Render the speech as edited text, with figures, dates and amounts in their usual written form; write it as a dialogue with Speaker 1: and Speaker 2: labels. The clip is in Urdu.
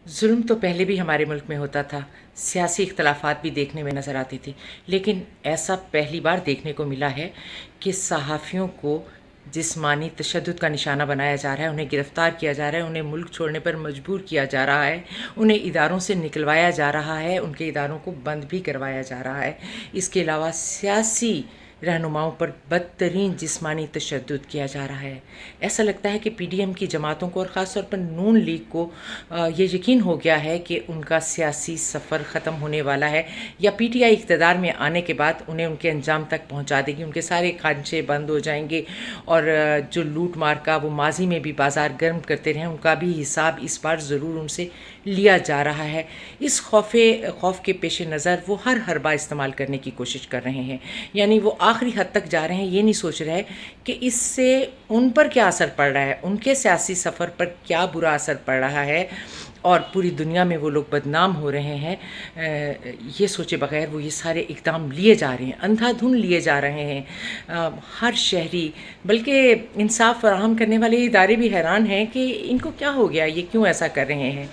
Speaker 1: ظلم تو پہلے بھی ہمارے ملک میں ہوتا تھا، سیاسی اختلافات بھی دیکھنے میں نظر آتی تھی، لیکن ایسا پہلی بار دیکھنے کو ملا ہے کہ صحافیوں کو جسمانی تشدد کا نشانہ بنایا جا رہا ہے، انہیں گرفتار کیا جا رہا ہے، انہیں ملک چھوڑنے پر مجبور کیا جا رہا ہے، انہیں اداروں سے نکلوایا جا رہا ہے، ان کے اداروں کو بند بھی کروایا جا رہا ہے۔ اس کے علاوہ سیاسی رہنماؤں پر بدترین جسمانی تشدد کیا جا رہا ہے۔ ایسا لگتا ہے کہ پی ڈی ایم کی جماعتوں کو اور خاص طور پر نون لیگ کو یہ یقین ہو گیا ہے کہ ان کا سیاسی سفر ختم ہونے والا ہے، یا پی ٹی آئی اقتدار میں آنے کے بعد انہیں ان کے انجام تک پہنچا دے گی، ان کے سارے خانچے بند ہو جائیں گے، اور جو لوٹ مار کا وہ ماضی میں بھی بازار گرم کرتے رہے ان کا بھی حساب اس بار ضرور ان سے لیا جا رہا ہے۔ اس خوف کے پیش نظر وہ ہر حربہ استعمال کرنے کی کوشش کر رہے ہیں، یعنی وہ آخری حد تک جا رہے ہیں، یہ نہیں سوچ رہے کہ اس سے ان پر کیا اثر پڑ رہا ہے، ان کے سیاسی سفر پر کیا برا اثر پڑ رہا ہے اور پوری دنیا میں وہ لوگ بدنام ہو رہے ہیں۔ یہ سوچے بغیر وہ یہ سارے اقدام لیے جا رہے ہیں، اندھا دھند لیے جا رہے ہیں۔ ہر شہری، بلکہ انصاف فراہم کرنے والے ادارے بھی حیران ہیں کہ ان کو کیا ہو گیا، یہ کیوں ایسا کر رہے ہیں۔